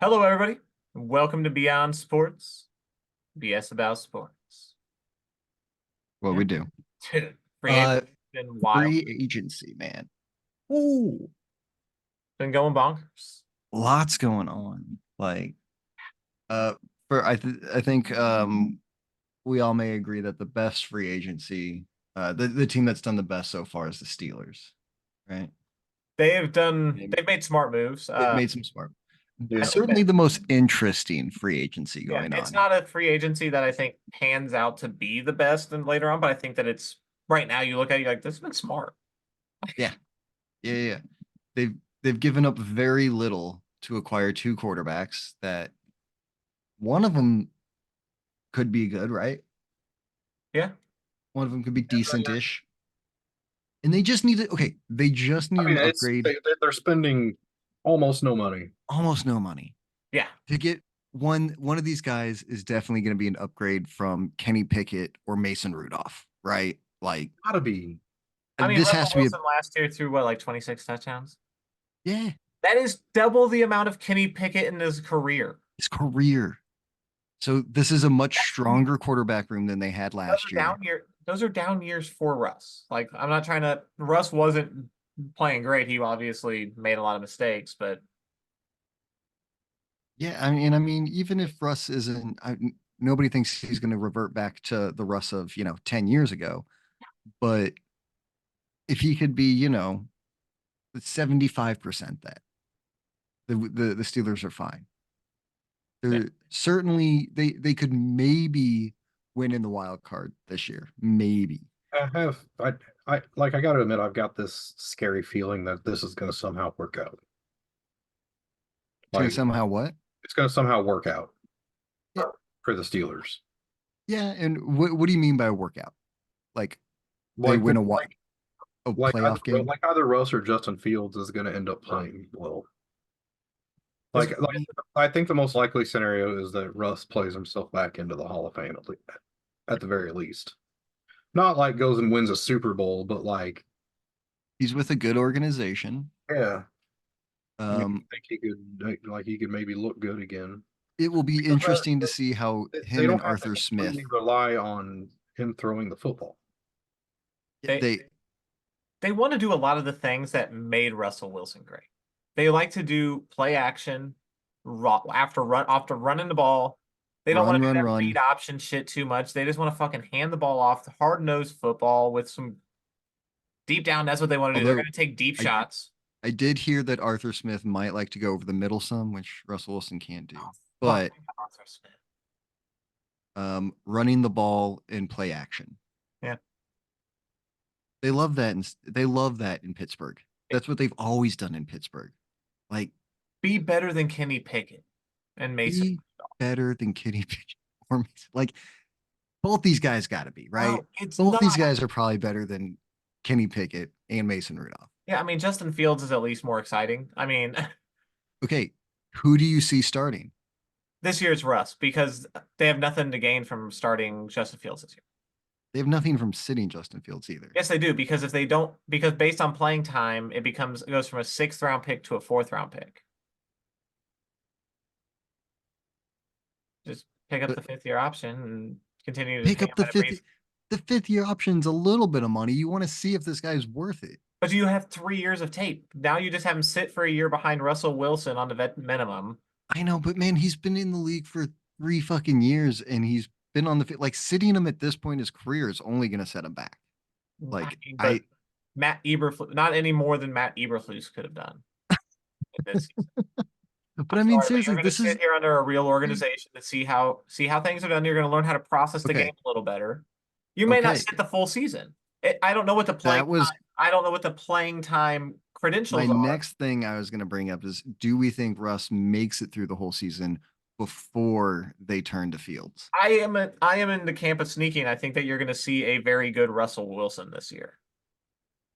Hello, everybody. Welcome to Beyond Sports, BS about sports. What we do. Dude, free agency's been wild. Free agency, man. Ooh, Been going bonkers. lots going on. Like, I think we all may agree that the best free agency, the team that's done the best so far is the Steelers, right? They've made smart moves. They've made some smart. I think Certainly that, the most interesting free agency yeah, going it's on. not a free agency that I think pans out to be the best and later on, but I think that it's right now you look at it, you're like, this has been smart. Yeah, yeah. They've given up very little to acquire two quarterbacks that one of them could be good, right? Yeah. One of them could be decent-ish. And they just need to, okay, they just need an upgrade. They're spending almost no money. Almost no money. Yeah. To get one of these guys is definitely going to be an upgrade from Kenny Pickett or Mason Rudolph, right? Like, Gotta be. I mean, this Russell has to be Wilson last year threw what, like 26 touchdowns? yeah, That is double the amount of Kenny Pickett in his career. his career. So this is a much stronger quarterback room than they had last year. Those are down years for Russ. Like, I'm not trying to. Russ wasn't playing great. He obviously made a lot of mistakes, but Yeah, I mean, even if Russ isn't, nobody thinks he's going to revert back to the Russ of 10 years ago. But if he could be 75% that, the Steelers are fine. They're certainly they could maybe win in the wild card this year. Maybe. I gotta admit, I've got this scary feeling that this is gonna somehow work out. To somehow what? It's gonna somehow work out Yeah. for the Steelers. Yeah, and what do you mean by workout? Like they Like win a playoff game? Like either Russ or Justin Fields is gonna end up playing well. Like I think the most likely scenario is that Russ plays himself back into the Hall of Fame at the very least. Not like goes and wins a Super Bowl, but like He's with a good organization. yeah. I Um, think he could maybe look good again. it will be interesting to see how They him don't and have Arthur to Smith completely rely on him throwing the football. they want to do a lot of the things that made Russell Wilson great. They like to do play action after running the ball. They don't want to do that read option shit too much. They just want to fucking hand the ball off, hard-nosed football with some deep down. That's what they want to do. They're going to take deep shots. I did hear that Arthur Smith might like to go over the middle some, which Russell Wilson can't do. But running the ball in play action. Yeah. They love that in Pittsburgh. That's what they've always done in Pittsburgh. Like be better than Kenny Pickett and Mason. Be better than Kenny Pickett or Mason. Like both these guys got to be, right? Both these guys are probably better than Kenny Pickett and Mason Rudolph. Yeah, I mean, Justin Fields is at least more exciting. I mean, okay, who do you see starting? This year it's Russ because they have nothing to gain from starting Justin Fields this year. They have nothing from sitting Justin Fields either. Yes, they do, because if they don't, because based on playing time, it goes from a 6th round pick to a 4th round pick. Just pick up the 5th year option and continue to pick up the 5th. The 5th year option's a little bit of money. You want to see if this guy's worth it. But you have 3 years of tape. Now you just have him sit for a year behind Russell Wilson on the vet minimum. I know, but man, he's been in the league for 3 fucking years, and he's been on the like sitting him at this point in his career is only going to set him back. Like Matt Eberflus, not any more than Matt Eberflus could have done. But I mean, seriously, this is here under a real organization to see how things are done. You're going to learn how to process the game a little better. You may not sit the full season. I don't know what the I don't know what the playing time credentials are. My next thing I was going to bring up is, do we think Russ makes it through the whole season, before they turn to Fields. I am in the camp of sneaking. I think that you're going to see a very good Russell Wilson this year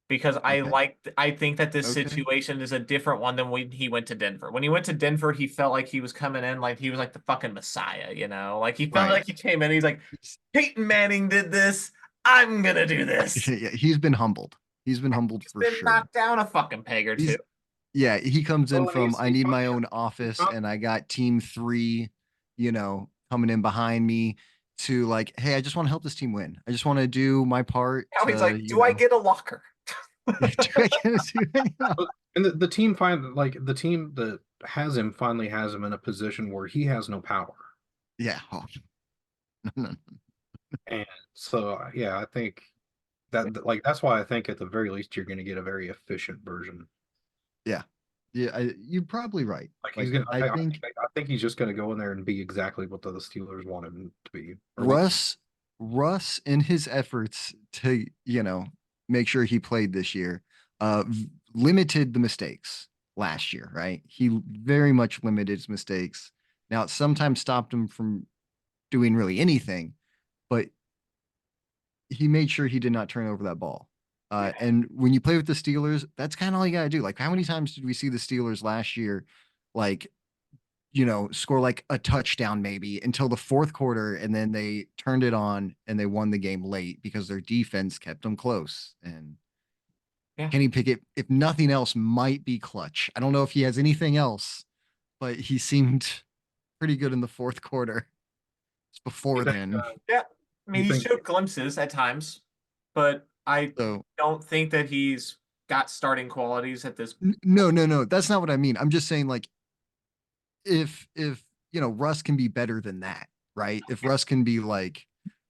because Okay. I think that this Okay. situation is a different one than when he went to Denver. When he went to Denver, he felt like he was coming in like he was like the fucking messiah, you know? Like he felt Right. like he came in, he's like, Peyton Manning did this. I'm gonna do this. Yeah, he's been humbled. He's been humbled He's for been sure. knocked down a fucking peg or two. He's yeah, he comes in Well, and from I he's need not my the own he's office not and I got team 3, coming in behind me to like, hey, I just want to help this team win. I just want to do my part Now he's to, like, do I get a locker? do I get to, and the team the team that has him finally has him in a position where he has no power. yeah. Oh, no. And so yeah, I think that's why I think at the very least you're going to get a very efficient version. Yeah. Yeah, you're probably right. Like he's Like gonna, I think I think he's just gonna go in there and be exactly what the Steelers want him to be. Or at least, Russ in his efforts to, make sure he played this year, limited the mistakes last year, right? He very much limited his mistakes. Now, it sometimes stopped him from doing really anything, but he made sure he did not turn over that ball. Yeah. And when you play with the Steelers, that's kind of all you got to do. Like, how many times did we see the Steelers last year, like, score like a touchdown maybe until the fourth quarter, and then they turned it on and they won the game late because their defense kept them close. And Yeah. Kenny Pickett, if nothing else, might be clutch. I don't know if he has anything else, but he seemed pretty good in the fourth quarter. It's you before think, then. Yeah. I mean, you he think showed glimpses at times, but I So don't think that he's got starting qualities at this. no. That's not what I mean. I'm just saying, like, if Russ can be better than that, right? If Russ can be like,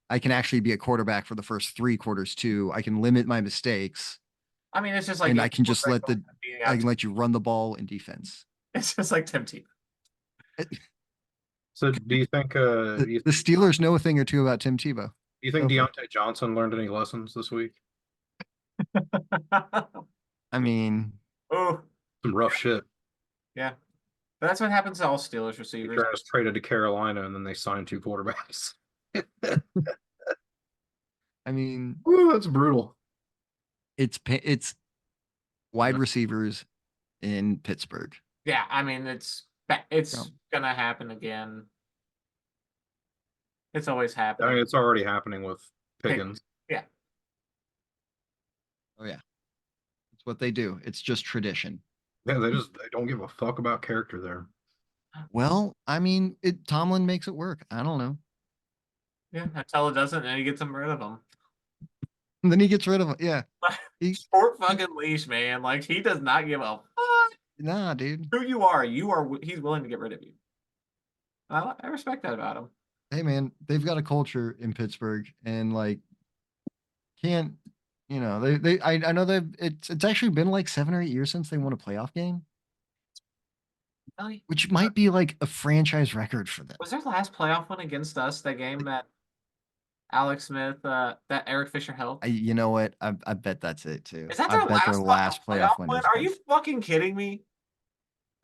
I can actually be a quarterback for the first 3 quarters too. I can limit my mistakes I mean, it's just like and any I can just quarterback let going the beating I out. can let you run the ball in defense. It's just like Tim Tebow. so? Do you think The Steelers know a thing or two about Tim Tebow. Go for it. Deontay Johnson learned any lessons this week? I mean, Oh, Some rough shit. yeah. But that's what happens to all Steelers He receivers. was traded to Carolina and then they signed 2 quarterbacks. I mean, Ooh, that's brutal. it's wide receivers in Pittsburgh. Yeah, I mean, Yeah. it's gonna happen again. It's always I mean, happening. it's already happening with Pick, Pickens. yeah. Oh yeah, it's what they do. It's just tradition. Yeah, they don't give a fuck about character there. Well, I mean, Tomlin makes it work. I don't know. Yeah, until it doesn't, and he gets them rid of them. And then he gets rid of it. Yeah, Short he fucking leash, man. Like he does not give a fuck nah, dude. who you are. He's willing to get rid of you. I respect that about him. Hey man, they've got a culture in Pittsburgh, and like can't I know that it's actually been like 7 or 8 years since they won a playoff game, Really? which might be like a franchise record for them. Was their last playoff one against us? That game that Alex Smith, that Eric Fisher held. You know what? I bet that's it too. Is that I their bet their last fucking last playoff playoff win win? is Are you against. fucking kidding me?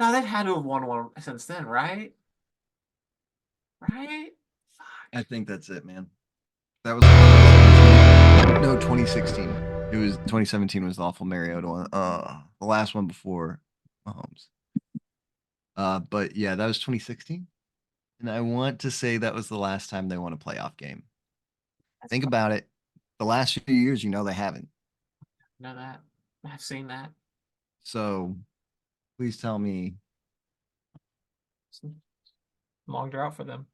No, they've had to have won one since then, right? Right? I Fuck. think that's it, man. That was 2017. No, 2016. It was 2017 was the awful Mariota one. The last one before Mahomes. But yeah, that was 2016. And I want to say that was the last time they won a playoff game. That's Think about it. The last few years, they haven't. know that. I've seen that. So please tell me It's a long drought for them.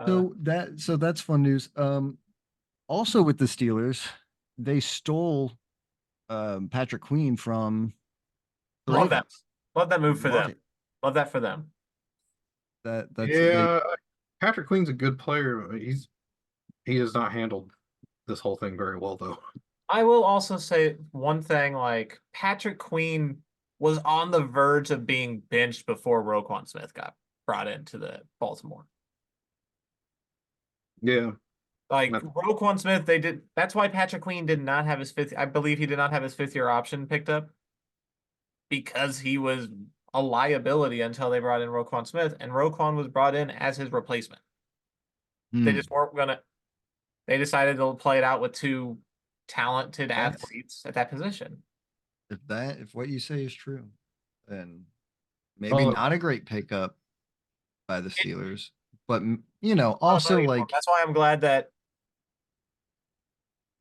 So that's fun news. Also with the Steelers, they stole Patrick Queen from the Love that. Ravens. Love that move for Love them. it. Love that for them. That's they Yeah, Patrick Queen's a good player. He has not handled this whole thing very well, though. I will also say one thing, like Patrick Queen was on the verge of being benched before Roquan Smith got brought into the Baltimore. Yeah, Like that- Roquan Smith, that's why Patrick Queen did not have his I believe he did not have his 5th-year option picked up because he was a liability until they brought in Roquan Smith, and Roquan was brought in as his replacement. They Hmm. just weren't gonna. They decided to play it out with 2 talented athletes at that position. If what you say is true, then maybe Oh, not a great pickup by the Steelers, but Lot of also money for him. That's why I'm glad that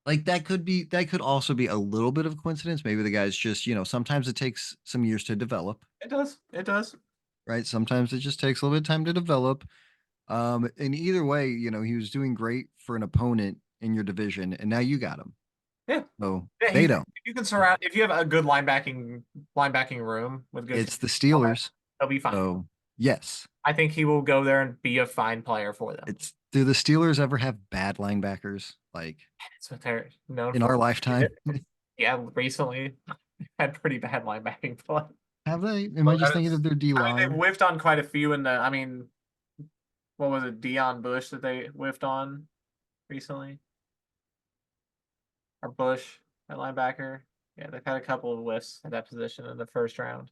like that could also be a little bit of coincidence. Maybe the guy's just, sometimes it takes some years to develop, it does. It does. right? Sometimes it just takes a little bit of time to develop. And either way, he was doing great for an opponent in your division, and now you got him. Yeah. So Yeah, they don't. if you can surround, if you have a good linebacking room with good, It's the Steelers. he'll be fine. So yes. I think he will go there and be a fine player for them. Do the Steelers ever have bad linebackers like So they're known in for our lifetime? Yeah, recently had pretty bad linebacking play. Have they? Am I just thinking of their D I mean, they've line? whiffed on quite a few in the. I mean, what was it, Dion Bush that they whiffed on recently? Or Bush at linebacker? Yeah, they've had a couple of whiffs at that position in the first round.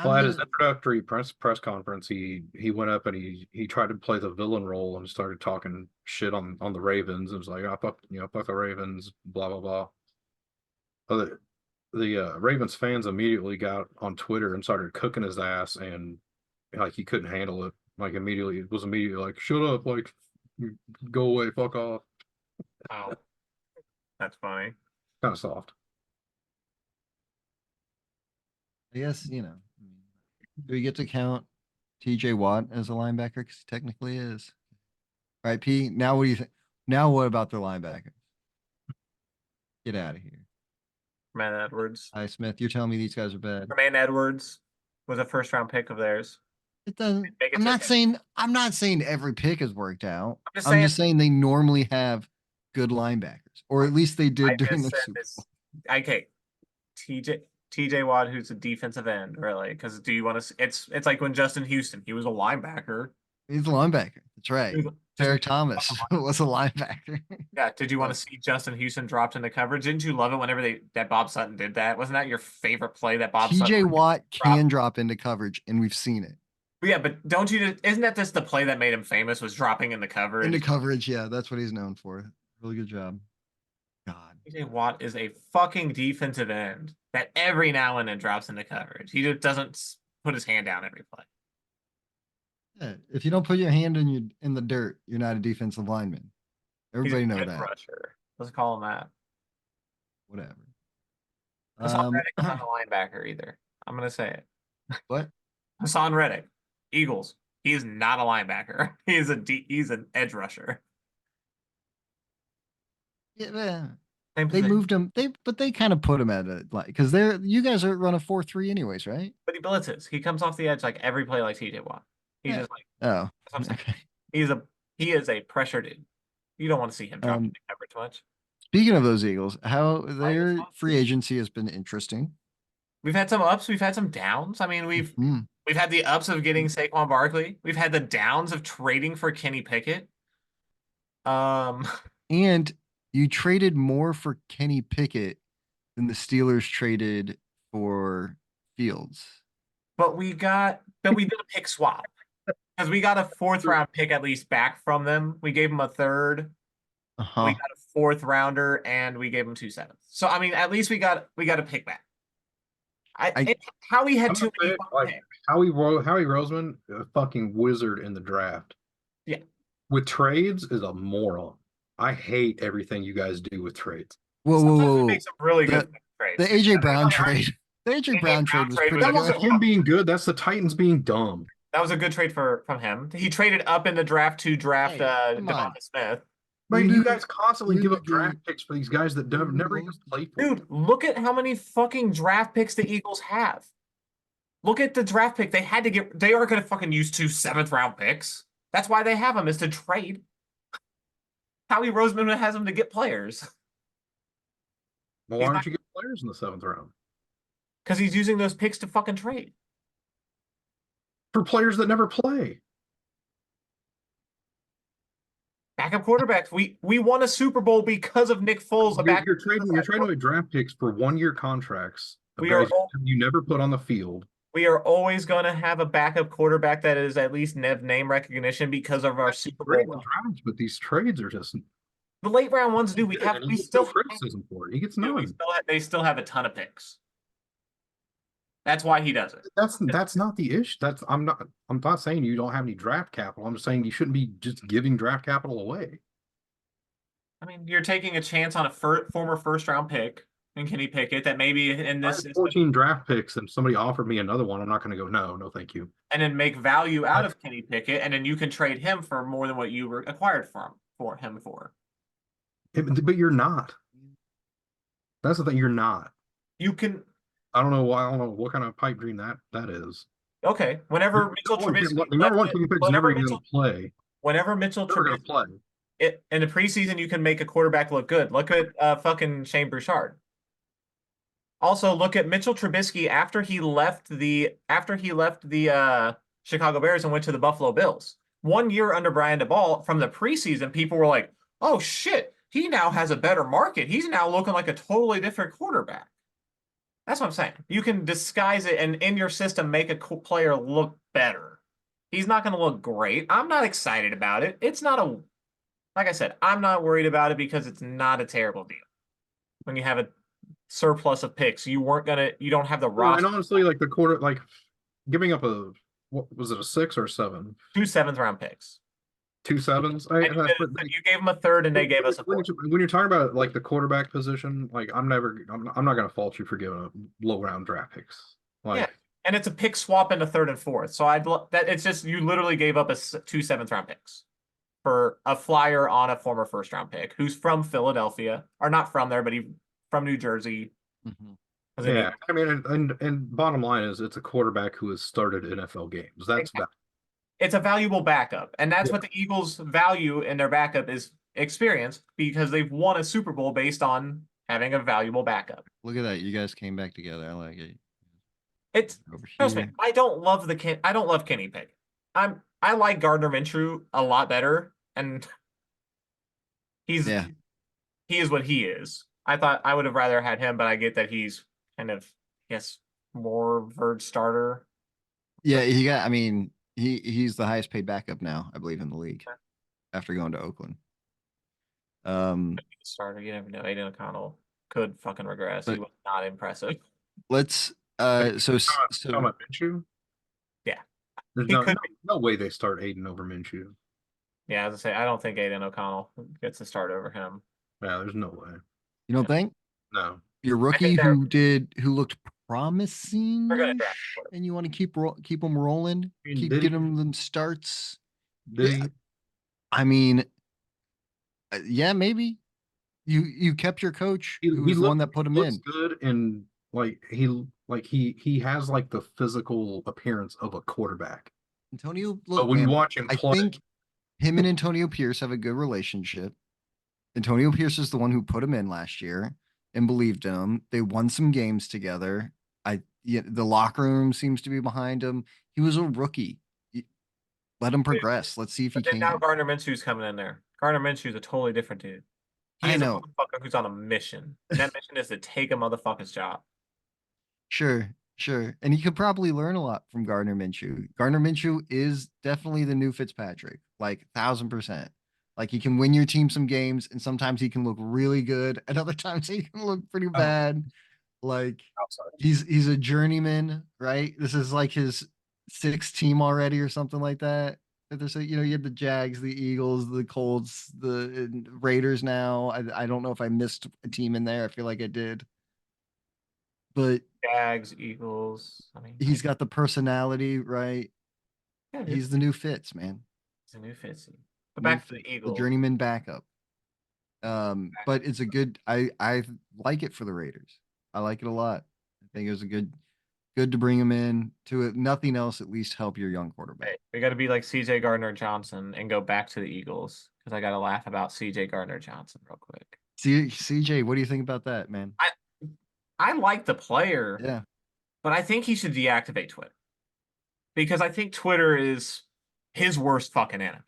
well, at his introductory press conference, he went up and he tried to play the villain role and started talking shit on the Ravens. It was like, I fuck the Ravens, blah blah blah. But the Ravens fans immediately got on Twitter and started cooking his ass, and like he couldn't handle it. Like immediately, it was immediately like, shut up, like go away, fuck off. Oh, that's funny. Kind of soft. I guess, do we get to count TJ Watt as a linebacker? Because he technically is. All right, P. Now what do you think? Now what about their linebackers? Get out of here. Man Edwards. Hi, Smith. You're telling me these guys are bad. Man Edwards was a first round pick of theirs. It doesn't. Make it I'm to- not saying every pick has worked out. I'm just saying they normally have good linebackers, or at least they I did during the just said Super this. Bowl. Okay, TJ Watt, who's a defensive end, really? Because do you want to? It's like when Justin Houston, he was a linebacker. He's a linebacker. That's right. Derek Thomas was a linebacker. Yeah. Did you want to see Justin Houston dropped into coverage? Didn't you love it whenever that Bob Sutton did that? Wasn't that your favorite play that Bob Sutton? TJ Watt can drop into coverage, and we've seen it. Yeah, but don't you? Isn't that just the play that made him famous? Was dropping into coverage. Into coverage, yeah, that's what he's known for. Really good job. God. TJ Watt is a fucking defensive end that every now and then drops into coverage. He just doesn't put his hand down every play. Yeah, if you don't put your hand in the dirt, you're not a defensive lineman. Everybody know that. Rusher. Let's call him that. Whatever. Hassan Reddick is not a linebacker either. I'm gonna say it. What? Hassan Reddick, Eagles. He is not a linebacker. He's an edge rusher. Yeah. They moved him. They kind of put him at a like because you guys are run a 4-3 anyways, right? But he blitzes. He comes off the edge like every play like TJ Watt. He's just like okay. He is a pressure dude. You don't want to see him drop into coverage much. Speaking of those Eagles, how their free agency has been interesting. We've had some ups, we've had some downs. I mean, we've had the ups of getting Saquon Barkley. We've had the downs of trading for Kenny Pickett. And you traded more for Kenny Pickett than the Steelers traded for Fields. But we did a pick swap. Because we got a 4th round pick at least back from them. We gave them a 3rd. We got a 4th rounder and we gave them 2 7s. So I mean, at least we got a pick back. Howie had too many picks. Howie Roseman, a fucking wizard in the draft. Yeah. With trades is a moron. I hate everything you guys do with trades. Whoa. We make some really good trades. The AJ Brown trade. The AJ Brown trade was pretty That good. wasn't him being good. That's the Titans being dumb. That was a good trade from him. He traded up in the draft to draft Hey, come on. Devonta Smith. But We you knew- guys constantly we give knew up draft picks for these guys that we knew never even most- play for. Dude, look at how many fucking draft picks the Eagles have. Look at the draft pick. They had to get. They aren't going to fucking use 2 7th-round picks. That's why they have them, is to trade. Howie Roseman has them to get players Well, he's why not- don't you get players in the 7th round because he's using those picks to fucking trade. for players that never play? Backup quarterbacks. We won a Super Bowl because of Nick Foles. You're trading away draft picks for 1-year contracts of We are guys you never put on the field. We are always going to have a backup quarterback that is at least name recognition because of our Super Great Bowl. drafts, but these trades are just The late round ones do. We still criticism for it. He gets none. they still have a ton of picks. That's why he does it. That's not the issue. I'm not saying you don't have any draft capital. I'm just saying you shouldn't be just giving draft capital away. I mean, you're taking a chance on a former first-round pick and Kenny Pickett that maybe in I this have 14 draft picks and somebody offered me another one. I'm not going to go, no, thank you. and then make value out of Kenny Pickett, and then you can trade him for more than what you were acquired for him for. But you're not. That's the thing. You're not. You can. I don't know why. I don't know what kind of pipe dream that is. Okay, whenever Mitchell Trubisky, Number one pick's never going to play. Whenever Mitchell Never going to Trubisky, play. in the preseason, you can make a quarterback look good. Look at fucking Shane Bouchard. Also, look at Mitchell Trubisky after he left the Chicago Bears and went to the Buffalo Bills. 1 year under Brian DeBall, from the preseason, people were like, "Oh shit, he now has a better market. He's now looking like a totally different quarterback." That's what I'm saying. You can disguise it and in your system make a player look better. He's not going to look great. I'm not excited about it. It's not like I said, I'm not worried about it because it's not a terrible deal. When you have a surplus of picks, you don't have the roster. And honestly, like giving up what was it, a 6 or 7? 2 7th-round picks. 2 7s. You gave them a third, and they gave us a fourth. When you're talking about like the quarterback position, like I'm not going to fault you for giving up low round draft picks. Like, yeah, and it's a pick swap in the 3rd and 4th. So it's just you literally gave up 2 7th-round picks for a flyer on a former first-round pick who's from Philadelphia, or not from there, but he from New Jersey. Mm-hmm. Yeah, I mean, and bottom line is it's a quarterback who has started NFL games. That's exactly. It's a valuable backup, and that's what the Eagles value in their backup is experience, because they've won a Super Bowl based on having a valuable backup. Look at that. You guys came back together. I like it. Trust me, I don't love Kenny Pickett. I like Gardner Minshew a lot better, and he is what he is. I thought I would have rather had him, but I get that he's kind of, more verge starter. Yeah, he's the highest paid backup now, I believe, in the league after going to Oakland. Starter, you never know. Aiden O'Connell could fucking regress. He was not impressive. Let's so Minshew? Yeah. There's no way they start Aiden over Minshew. Yeah, as I say, I don't think Aiden O'Connell gets to start over him. Yeah, there's no way. You don't think? No. Your rookie who looked promising, and you want to keep him rolling, get him them starts. I mean, yeah, maybe you kept your coach who was the one that put him in. Good, and he has like the physical appearance of a quarterback. Antonio, but when you watch him play, I think him and Antonio Pierce have a good relationship. Antonio Pierce is the one who put him in last year and believed in him. They won some games together. The locker room seems to be behind him. He was a rookie. Let him progress. Let's see if he can. Now Gardner Minshew's coming in there. Gardner Minshew's a totally different dude. He's a motherfucker who's on a mission. And that mission is to take a motherfucker's job. Sure. And he could probably learn a lot from Gardner Minshew. Gardner Minshew is definitely the new Fitzpatrick, like 1000%. Like he can win your team some games, and sometimes he can look really good, and other times he can look pretty bad. Like he's a journeyman, right? This is like his 6th team already or something like that. There's you had the Jags, the Eagles, the Colts, the Raiders now. I don't know if I missed a team in there. I feel like I did. But Jags, Eagles. He's got the personality, right? Yeah, He's the new Fitz, man. it's a new Fitzy. But New back to the Fitz, the Eagles. journeyman backup. But it's a good. I like it for the Raiders. I like it a lot. I think it was a good to bring him in to it. Nothing else, at least help your young quarterback. Hey, we got to be like CJ Gardner Johnson and go back to the Eagles because I got to laugh about CJ Gardner Johnson real quick. CJ, what do you think about that, man? I like the player, Yeah, but I think he should deactivate Twitter because I think Twitter is his worst fucking enemy.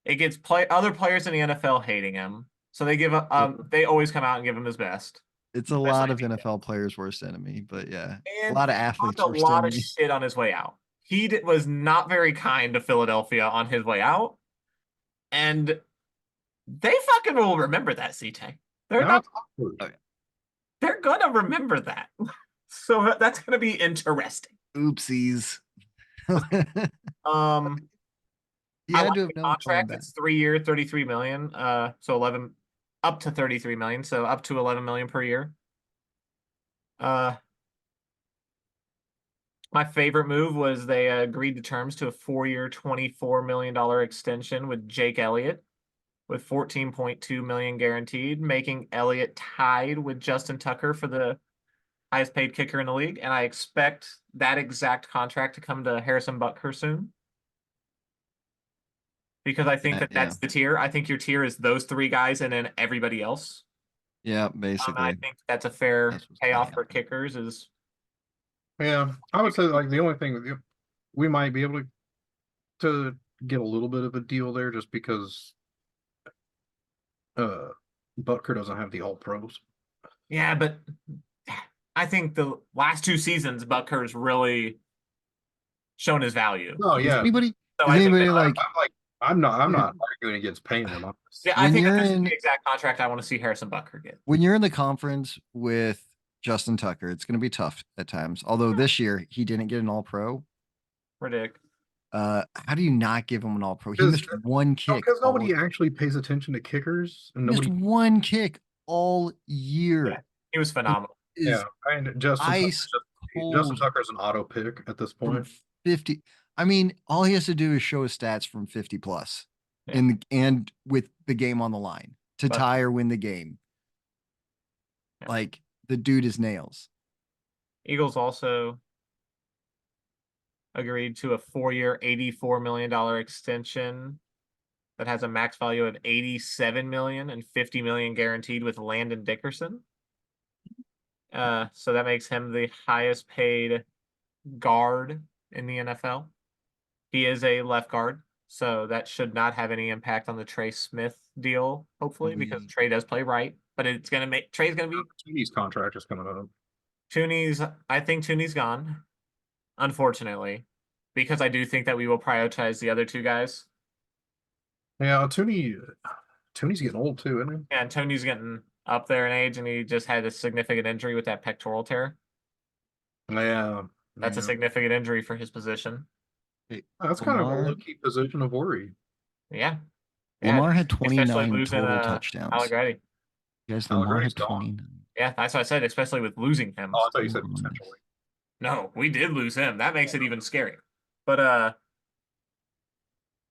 It gets other players in the NFL hating him, so they always come out and give him his best. it's a lot of NFL players' worst enemy, but yeah, a And lot of he talked athletes' a worst lot of enemy. shit on his way out. Was not very kind to Philadelphia on his way out, and they fucking will remember that, CJ. They're Now not. it's awkward. They're gonna remember that. So that's gonna be interesting. Oopsies. Um, You I had like to the have known going contract. back. It's 3 year, 33 million. So 11 up to 33 million. So up to 11 million per year. Uh, my favorite move was they agreed to terms to a 4 year, $24 million extension with Jake Elliott, with 14.2 million guaranteed, making Elliott tied with Justin Tucker for the highest paid kicker in the league. And I expect that exact contract to come to Harrison Butker soon. Because I think that Yeah, that's the tier. I think your tier is those three guys and then everybody else. yeah, I basically. think that's a fair That's what's gonna payoff for happen. kickers is Yeah, I would say like the only thing that we might be able to get a little bit of a deal there just because uh Butker doesn't have the all pros. yeah, but I think the last 2 seasons Butker's really shown his value. Oh Is yeah. anybody So is I think that anybody like I'm like I'm not arguing against paying him. yeah, I when think that you're this is the in exact contract I want to see Harrison Butker get. when you're in the conference with Justin Tucker, it's gonna be tough at times. Although this year he didn't get an all pro. Predict. How do you not give him an all pro? He Because missed one kick nobody actually pays attention to kickers and he missed nobody. one kick all year. Yeah, he was phenomenal. Yeah, Is and ice Justin cold Tucker's an auto pick at this from point. 50. I mean, all he has to do is show his stats from 50 plus Yeah. and with the game on the line to But- tie or win the game. Yeah. Like the dude is nails. Eagles also agreed to a 4 year, $84 million extension that has a max value of 87 million and 50 million guaranteed with Landon Dickerson. So that makes him the highest paid guard in the NFL. He is a left guard, so that should not have any impact on the Trey Smith deal, hopefully, because Trey does play right. But it's gonna make Trey's gonna be Tooney's contract is coming up. I think Tooney's gone, unfortunately, because I do think that we will prioritize the other two guys. Yeah, Tooney's getting old too, isn't he? And Tony's getting up there in age, and he just had a significant injury with that pectoral tear. Yeah, That's a significant injury for his position. That's kind of a low-key position of worry. Yeah. Lamar had especially 29 losing total touchdowns. Allegretti. Yes, Lamar had Allegretti's gone. 29. Yeah, that's what I said, especially with losing him. Oh, I thought you said potentially. No, we did lose him. That makes it even scarier. But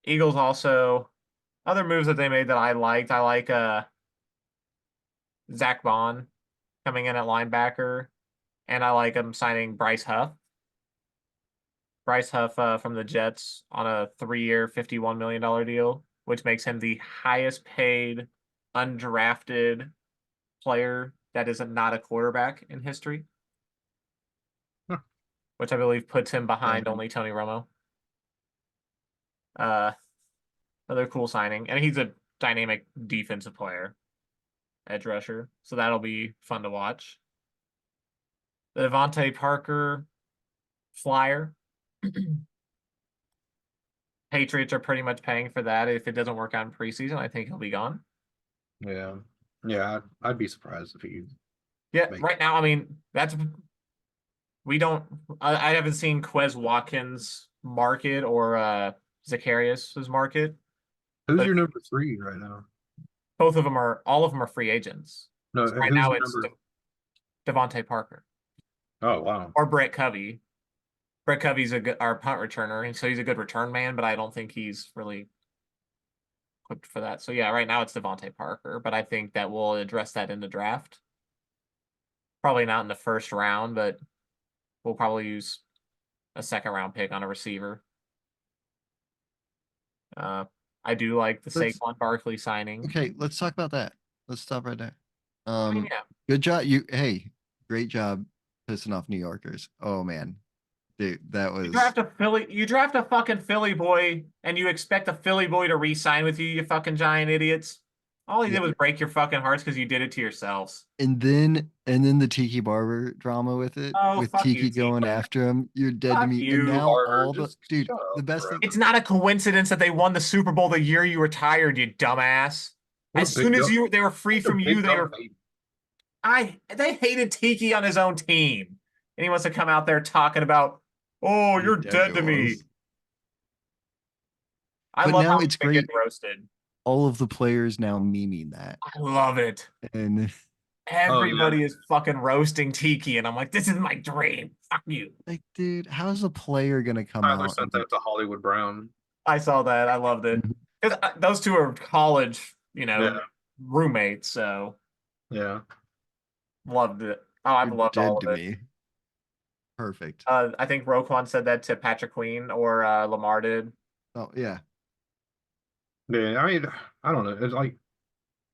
Eagles also other moves that they made that I liked. I like Zach Bond coming in at linebacker, and I like him signing Bryce Huff. Bryce Huff from the Jets on a 3 year, $51 million deal, which makes him the highest paid undrafted player that is not a quarterback in history. Huh. Which I believe puts him behind only Tony Romo. Another cool signing. And he's a dynamic defensive player, edge rusher. So that'll be fun to watch. The Devontae Parker flyer. Patriots are pretty much paying for that. If it doesn't work out in preseason, I think he'll be gone. Yeah, yeah, I'd be surprised if he. Yeah, right now, I mean, we don't. I haven't seen Quez Watkins' market or Zacharias's market. Who's your number 3 right now? All of them are free agents. No, So right who's now your it's number? Devontae Parker Oh wow. or Brett Covey. Brett Covey's our punt returner, and so he's a good return man, but I don't think he's really equipped for that. So yeah, right now it's Devontae Parker, but I think that we'll address that in the draft. Probably not in the first round, but we'll probably use a second round pick on a receiver. I do like the Saquon Barkley signing. Okay, let's talk about that. Let's stop right there. Yeah. Good job. Hey, great job pissing off New Yorkers. Oh man. Dude, that was You draft a fucking Philly boy and you expect a Philly boy to re-sign with you, you fucking giant idiots. All he did was break your fucking hearts because you did it to yourselves. And then the Tiki Barber drama with it, Oh, with fuck Tiki you, going Tiki. after him. You're dead to Fuck me. you. And now Barber, all the just dude, shut up, the best bro. thing. It's not a coincidence that they won the Super Bowl the year you retired, you dumbass. What a As soon big as dumb- they were free what a from big you, they dumb were baby. they hated Tiki on his own team. And he wants to come out there talking about, oh, you're dead to me. us. I But love now how it's he's been getting great. roasted. All of the players now memeing that. I love it. And Everybody is fucking roasting Tiki, and I'm like, this is my dream. Fuck you. like, dude, how's a player gonna come Tyler out sent and that to Hollywood Brown. I saw that. I loved it. 'Cause, those two are college, Yeah. roommates, so Yeah. loved it. Oh, I've you're loved all dead of to it. me? Perfect. I think Roquan said that to Patrick Queen or Lamar did. Oh yeah. Yeah. I mean, I don't know. It's like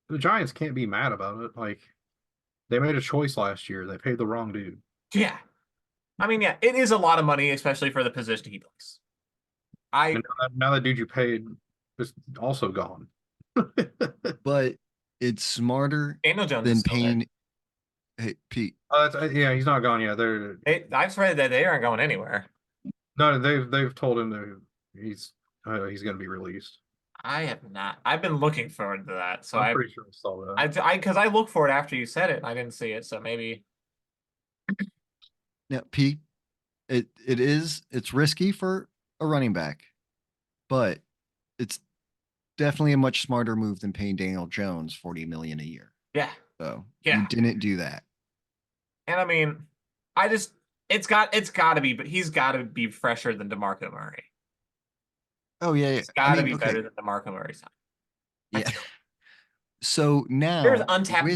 the Giants can't be mad about it. Like they made a choice last year. They paid the wrong dude. Yeah. I mean, yeah, it is a lot of money, especially for the position he plays. And now that dude you paid is also gone. But it's smarter Daniel Jones is than still there. paying. Hey, Pete. Yeah, he's not gone yet. I've read that they aren't going anywhere. No, they've told him that he's going to be released. I have not. I've been looking forward to that. So I'm pretty sure I saw that. because I looked for it after you said it and I didn't see it. So maybe. Now, Pete, it's risky for a running back, but it's definitely a much smarter move than paying Daniel Jones 40 million a year. Yeah. So Yeah. you didn't do that. And I mean, it's got to be, but he's got to be fresher than DeMarco Murray. Oh yeah, It's got to be better than DeMarco Murray's. Yeah. So now there's untapped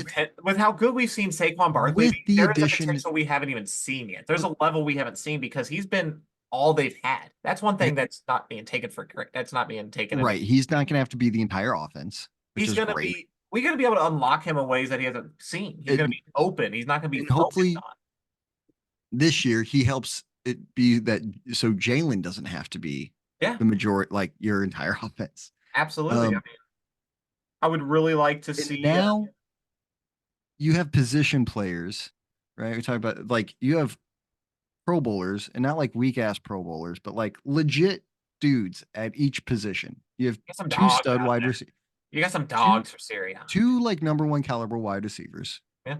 with how good we've seen Saquon Barkley. with the There's addition, a potential we haven't even seen yet. There's a level we haven't seen because he's been all they've had. That's one thing that's not being taken for. That's not being taken. Right. He's not going to have to be the entire offense. He's going to be. We're going to be able to unlock him in ways that he hasn't seen. He's going to be open. He's not going to be hopefully on. This year he helps it be that so Jalen doesn't have to be the majority, like your entire offense. Absolutely. I mean, I would really like to see now you have position players, right? We talk about like you have Pro Bowlers and not like weak ass Pro Bowlers, but like legit dudes at each position. You have two stud wide receivers. You got some dogs for Syria. Two like number one caliber wide receivers. Yeah,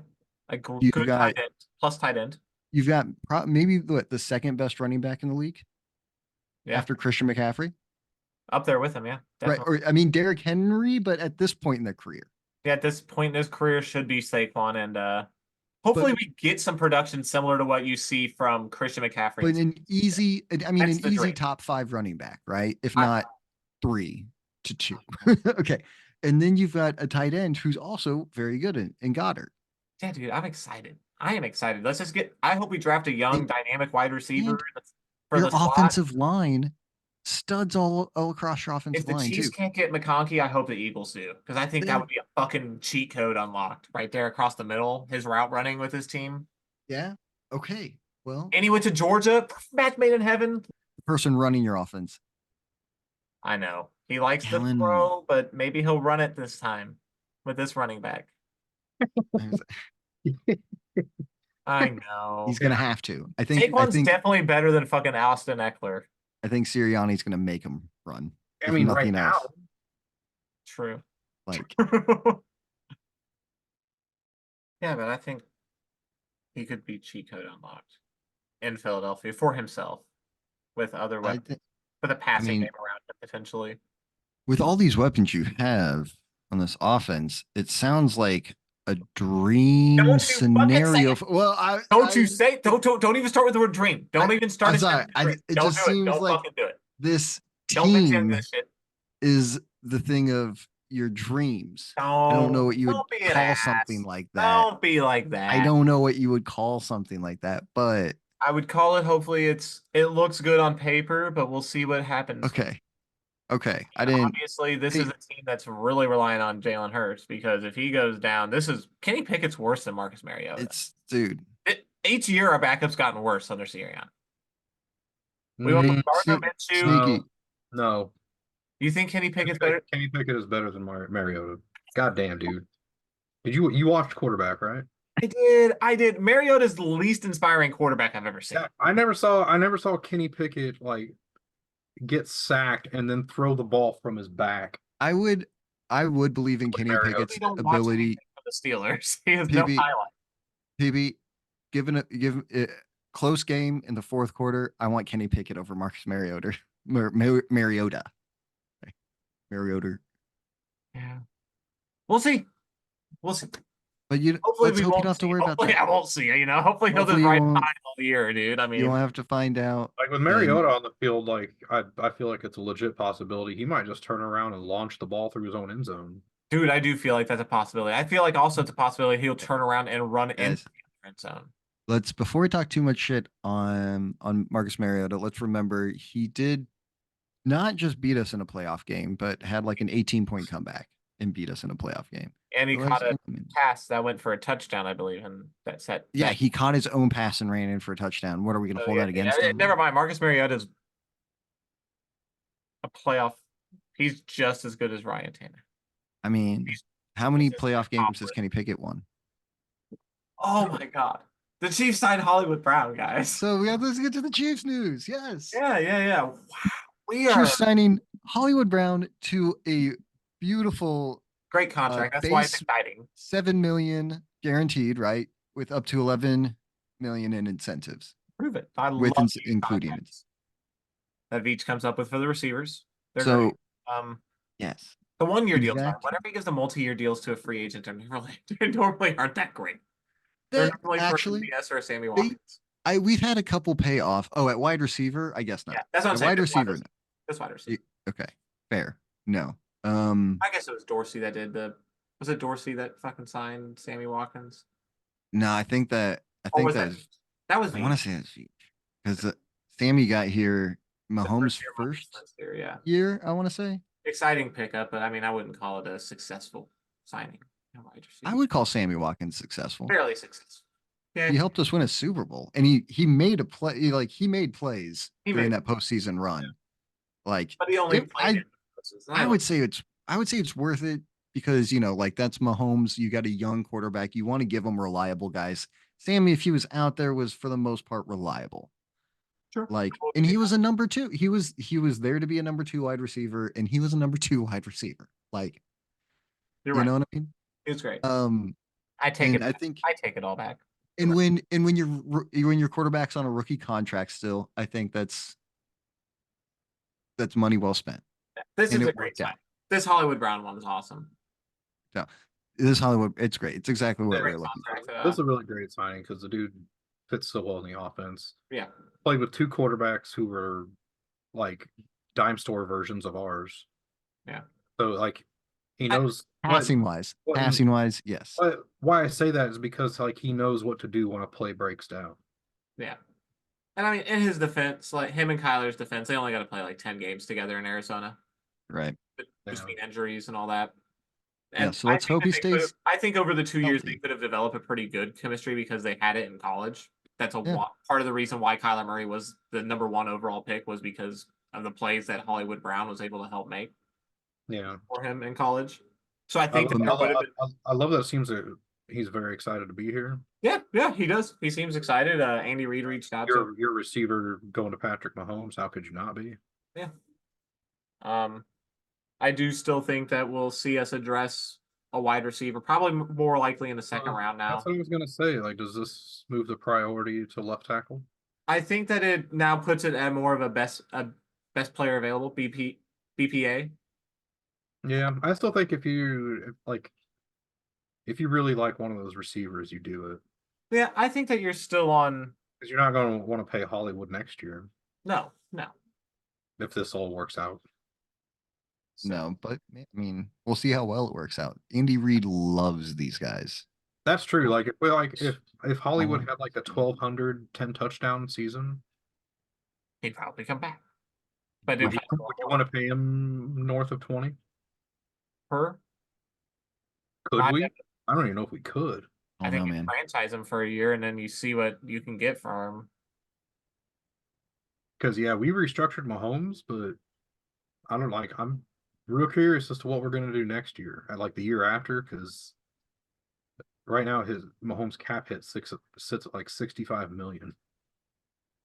like you good got, tight end plus tight end. You've got maybe the second best running back in the league. Yeah, after Christian McCaffrey. Up there with him, yeah. Definitely. Right. Or I mean Derrick Henry, but at this point in their career. Yeah, at this point in his career should be Saquon, and hopefully we get some production similar to what you see from Christian McCaffrey. But an easy top 5 running back, right? If not 3 to 2. Okay. And then you've got a tight end who's also very good in Goddard. Yeah, dude, I'm excited. I am excited. Let's just I hope we draft a young, dynamic wide receiver for your offensive line. Studs all across your offensive line. If the Chiefs can't get McConkey, I hope the Eagles do. Because I think that would be a fucking cheat code unlocked right there across the middle. His route running with his team. Yeah. Okay. Well. And he went to Georgia. Match made in heaven. The person running your offense. I know. He likes to throw, but maybe he'll run it this time with this running back. I know. He's gonna have to. I think Saquon's definitely better than fucking Austin Eckler. I think Sirianni's gonna make him run. I mean, right now. True. Like. Yeah, but I think he could be cheat code unlocked in Philadelphia for himself with other weapons, with a passing game around him potentially. With all these weapons you have on this offense, it sounds like a dream Don't you fucking say scenario. it. Well, Don't even start with the word dream. Don't even start. I'm sorry. It Don't just do it. seems Don't like fucking do it. this Don't mix in team this shit. is the thing of your dreams. I don't know Don't what you would be an call ass. something like that. Don't be like I that. don't know what you would call something like that, but I would call it. Hopefully, it looks good on paper, but we'll see what happens. okay. Okay. I didn't. Obviously, this Hey, is a team that's really relying on Jalen Hurts because if he goes down, Kenny Pickett's worse than Marcus Mariota. dude. Each year, our backup's gotten worse under Sirianni. We went with Gardner Minshew. Sneaky. No. You think Kenny Pickett's better? Kenny Pickett is better than Mariota. God damn, dude. You watched quarterback, right? I did. Mariota's the least inspiring quarterback I've ever seen. Yeah, I never saw Kenny Pickett like get sacked and then throw the ball from his back. I would believe in Kenny Mariota. Pickett's We don't watch ability. anything from the Steelers. He has no PB, highlight. PB, give it close game in the fourth quarter. I want Kenny Pickett over Marcus Mariota. Mariota. Mariota. Yeah. We'll see. We'll see. But Hopefully let's we hope you won't don't have to see. worry about Hopefully that. I won't see. Hopefully he'll Hopefully just you ride won't- high all year, dude. I You mean, don't have to find out. Like with Mariota on the field, like I feel like it's a legit possibility. He might just turn around and launch the ball through his own end zone. dude, I do feel like that's a possibility. I feel like also it's a possibility he'll turn around and run into Guys, the end zone. let's before we talk too much shit on Marcus Mariota, let's remember he did not just beat us in a playoff game, but had like an 18-point comeback and beat us in a playoff game. And he So caught a I mean, pass that went for a touchdown, I believe, and that set. yeah, he caught his own pass and ran in for a touchdown. What are we going to hold that against him? Never mind. Marcus Mariota's a playoff. He's just as good as Ryan Tanner. I mean, how many playoff games has Kenny Pickett won? Oh my God. The Chiefs signed Hollywood Brown, guys. So let's get to the Chiefs news. Yes. Yeah. Wow. We are Chiefs signing Hollywood Brown to a beautiful great contract. That's why it's base exciting. 7 million guaranteed, right? With up to 11 million in incentives. Prove it. I With love including it. that Veach comes up with for the receivers. They're So great. yes. The 1 year deals Exactly. are whenever he gives the multi-year deals to a free agent, they normally aren't that great. They're They normally actually for BS or Sammy Watkins. we've had a couple pay off. Oh, at wide receiver, I guess not. Yeah, that's what I'm At saying. wide receiver, no. That's wide receiver. Okay, fair. No. I guess it was Dorsey that did was it Dorsey that fucking signed Sammy Watkins? No, I think that Or was that was that was I want to say it's because Sammy got here Mahomes' first yeah. year, I want to say. Exciting pickup, but I mean I wouldn't call it a successful signing. I would call Sammy Watkins successful. Fairly successful. Yeah. He helped us win a Super Bowl, and he made a play. He made plays during that postseason run. Yeah. Like, but he only played I would say it's worth it because like that's Mahomes. You got a young quarterback. You want to give him reliable guys. Sammy, if he was out there, was for the most part reliable. Sure. Like, and he was a number two. He was there to be a number 2 wide receiver, and he was a number 2 wide receiver. Like, You're right. know what I mean? It's great. I take it all back. And when your quarterback's on a rookie contract still, I think that's money well spent. This is a great sign. This Hollywood Brown one is awesome. No, this Hollywood, it's great. It's exactly what we're looking for. This is a really great signing because the dude fits so well in the offense. Yeah. Played with 2 quarterbacks who were like dime store versions of ours. Yeah. So like he knows passing wise, yes. Why I say that is because like he knows what to do when a play breaks down. Yeah. And I mean, in his defense, like him and Kyler's defense, they only got to play like 10 games together in Arizona. Right. Between injuries and all that. And yeah, so let's hope he stays. I think over the 2 years, they could have developed a pretty good chemistry because they had it in college. That's part of the reason why Kyler Murray was the number 1 overall pick was because of the plays that Hollywood Brown was able to help make. Yeah. For him in college. So I think I love that it seems that he's very excited to be here. Yeah, he does. He seems excited. Andy Reid reached out to your receiver going to Patrick Mahomes. How could you not be? Yeah. I do still think that we'll see us address a wide receiver, probably more likely in the second round now. That's what I was gonna say. Like, does this move the priority to left tackle? I think that it now puts it at more of a best player available BPA. Yeah, I still think if If you really like one of those receivers, you do it. Yeah, I think that you're still on. Because you're not going to want to pay Hollywood next year No, no. if this all works out. So, No, but I mean, we'll see how well it works out. Andy Reid loves these guys. That's true. Like if Hollywood Oh, had like a 1,200 10 touchdown season, he'd probably come back. But would it you would you want to pay him north of 20? per. Could I, we? I don't even know if we could. I I don't think know, you man. franchise him for a year and then you see what you can get from him. Because yeah, we restructured Mahomes, but I don't like. I'm real curious as to what we're going to do next year, and like the year after, because right now his Mahomes cap hit sits at like 65 million.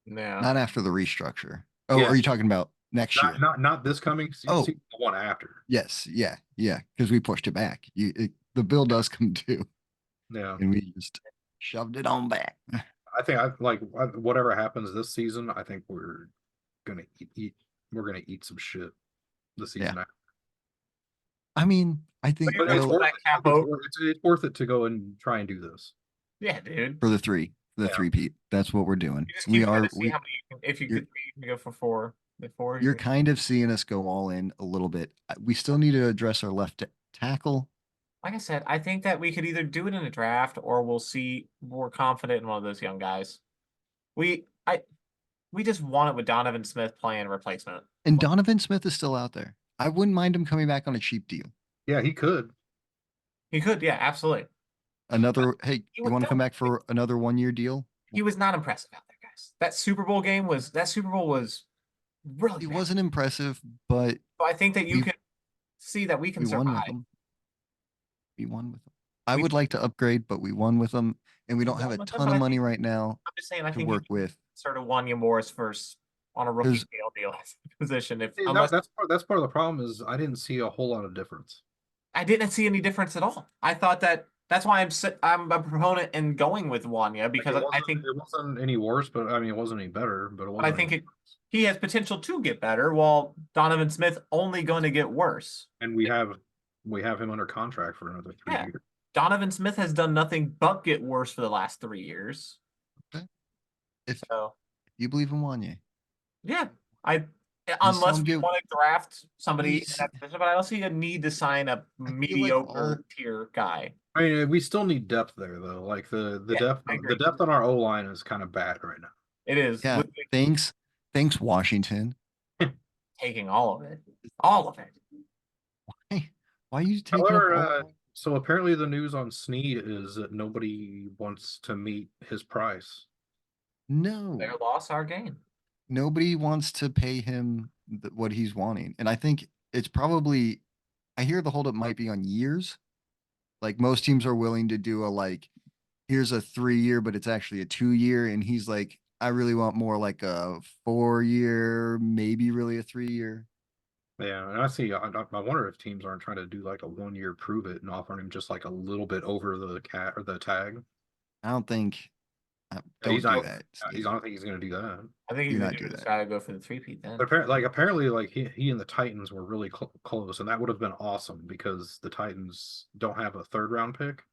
Yeah. Not after the restructure. Oh, Yeah. are you talking about next year? Not this coming Oh. season, the one after. Yes, yeah, yeah. Because we pushed it back. The bill does come due, Yeah, and we just shoved it on back. I think whatever happens this season, I think we're gonna we're gonna eat some shit the season after. I mean, I think But But it's Well, worth that it. cap It's, out. it's worth it to go and try and do this. Yeah, dude. for the three, Yeah. Pete. That's what we're doing. You just We keep trying are. to see how many you can, if you you're- could, you can go for four. The four. You're kind of seeing us go all in a little bit. We still need to address our left tackle. Like I said, I think that we could either do it in a draft or we'll see more confident in one of those young guys. We just want it with Donovan Smith playing replacement. And Donovan Smith is still out there. I wouldn't mind him coming back on a cheap deal. Yeah, he could. He could, yeah, absolutely. Another, hey, He you want to come back for another 1 year deal? He was not impressive out there, guys. That Super Bowl was really He bad. wasn't impressive, but So I think that you we- can see that we can we won with survive. him. We won with him. I would like to upgrade, but we won with him, and we don't have a won with him, ton but of I money think- right now I'm just saying, I to think you work can with. sort of Wanya Morris first on a rookie There's- deal position. If See, unless that's part of the problem is I didn't see a whole lot of difference. I didn't see any difference at all. I thought that's why I'm a proponent in going with Wanya because Like, I think it wasn't any worse, but I mean it wasn't any better. But it but I wasn't. think he has potential to get better, while Donovan Smith only going to get worse. And we have him under contract for another 3 Yeah. years. Donovan Smith has done nothing but get worse for the last 3 years. If So you believe in Wanye, yeah, I saw unless him we get- want to draft somebody in He's- that position, but I don't see a need to sign a like mediocre tier guy. I mean, we still need depth there though. Like the Yeah, depth I agree. the depth on our O line is kind of bad right now. It is yeah, with thanks, Washington. taking all of it, all of it. Hey, why are you taking However, up all? so apparently the news on Snead is that nobody wants to meet his price. No, Their loss, our gain. nobody wants to pay him what he's wanting, and I think it's probably. I hear the holdup might be on years. Like most teams are willing to do a like, here's a 3 year, but it's actually a 2 year, and he's like, I really want more like a 4 year, maybe really a 3 year. Yeah, and I see. I wonder if teams aren't trying to do like a 1 year prove it and offering him just like a little bit over the cat or the tag. I don't think. Don't He's do not. that. I don't think he's going to do that. I think Do he's not gonna do just that. try to go for the 3-peat then. But apparently, like he and the Titans were really close, and that would have been awesome because the Titans don't have a third round pick,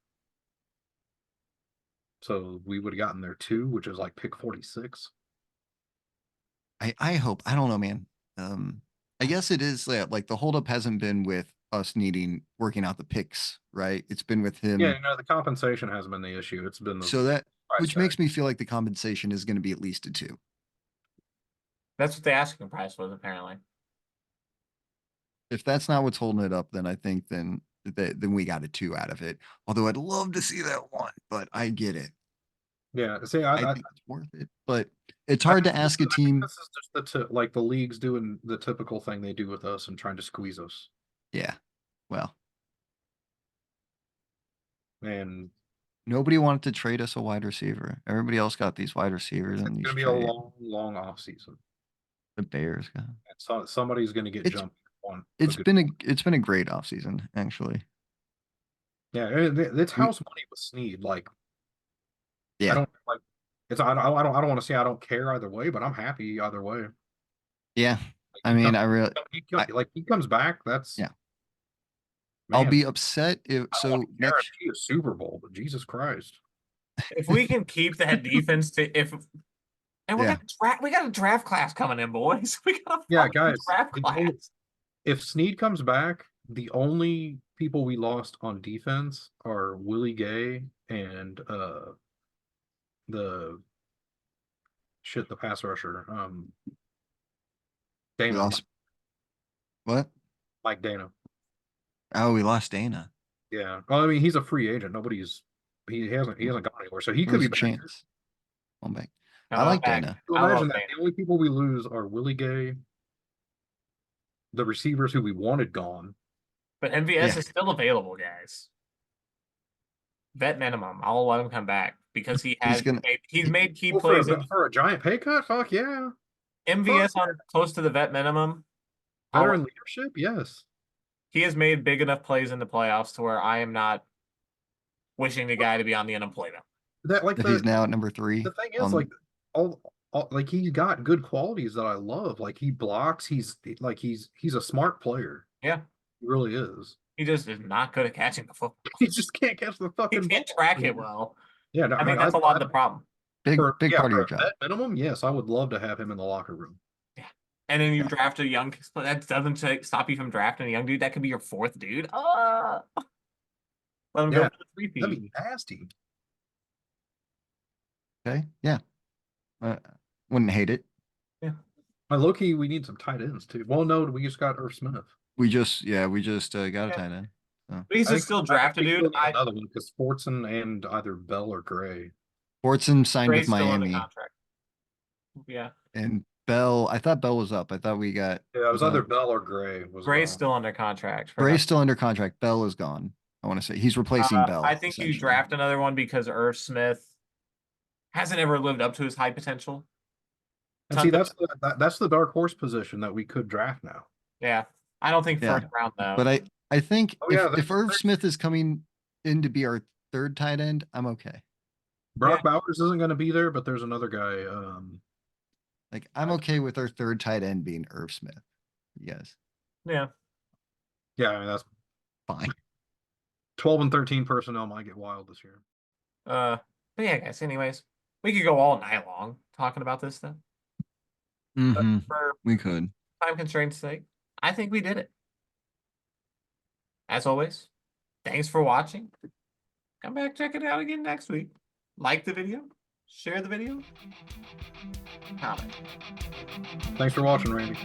so we would have gotten there too, which is like pick 46. I hope. I don't know, man. I guess it is like the holdup hasn't been with us needing working out the picks, right? It's been with him. Yeah, no, the compensation hasn't been the issue. It's been the So that price which tag. makes me feel like the compensation is going to be at least a 2. That's what the asking price was apparently. If that's not what's holding it up, then I think then we got a 2 out of it. Although I'd love to see that 1, but I get it. Yeah, see, I think it's worth it, but it's hard to ask a team. This is just like the league's doing the typical thing they do with us and trying to squeeze us. Yeah, well, And nobody wanted to trade us a wide receiver. Everybody else got these wide receivers it's and going these to be trades. a long off season. The Bears got. And so somebody's going to get It's- jumped on. It's been a great offseason, actually. Yeah, it's house money with Snead. Like, Yeah. I don't like it's. I don't want to say I don't care either way, but I'm happy either way. Yeah. Like, I mean, I really. he comes back. That's Yeah. I'll Man, be upset if I don't so want to next. guarantee a Super Bowl, but Jesus Christ. If we can keep that defense to and Yeah. we got a draft class coming in, boys. We got a Yeah, fucking guys, draft the class. only- if Snead comes back, the only people we lost on defense are Willie Gay and the the pass rusher. We Dana. lost what? Mike Dana. Oh, we lost Dana. Yeah. Well, I mean, he's a free agent. He hasn't gone anywhere. So he could There's be a back. chance. One back. No, I I'm like back. Dana. So I love imagine that Dana. the only people we lose are Willie Gay, the receivers who we wanted gone. But MVS Yeah. is still available, guys. Vet minimum. I'll let him come back because he's made key Well, plays. for a giant pay cut. Fuck yeah. MVS on close to the vet minimum. Veteran leadership, yes. He has made big enough plays in the playoffs to where I am not wishing the guy to be on the unemployment. He's now at number 3. The thing is, like all like he's got good qualities that I love. Like he blocks. He's a smart player. Yeah, he really is. He just is not good at catching the football. He just can't catch the fucking. He can't track it well. Yeah, no, I mean that's a lot of the problem. Big part of your job. Minimum, yes, I would love to have him in the locker room. Yeah, and then you draft a young. That doesn't stop you from drafting a young dude. That could be your 4th dude. Let him go for the 3P. That'd be nasty. Okay. Yeah. Wouldn't hate it. Yeah. Low-key, we need some tight ends too. Well, no, we just got Irv Smith. We just got a tight end. So. But he's still drafted, dude. Another one because Fortson and either Bell or Gray. Fortson signed Gray's with still under Miami. contract. Yeah. And Bell, I thought Bell was up. I thought we got. Yeah, it was either Bell or Gray. Gray's still under contract. Gray's still under contract. Bell is gone. I want to say he's replacing Bell. I think you draft another one because Irv Smith hasn't ever lived up to his high potential. And see, that's the dark horse position that we could draft now. Yeah, I don't think first round though. But I think if Irv there's- Smith is coming in to be our 3rd tight end, I'm okay. Brock Bowers isn't going to be there, but there's another guy. Like I'm okay with our 3rd tight end being Irv Smith. Yes. Yeah. Yeah, I mean that's Fine. 12 and 13 personnel might get wild this year. But yeah, guys. Anyways, we could go all night long talking about this then. For We could. time constraints' sake, I think we did it. As always, thanks for watching. Come back, check it out again next week. Like the video, share the video, comment. Thanks for watching, Randy.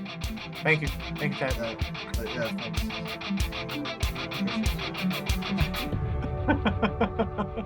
Thank you. Thank you, guys.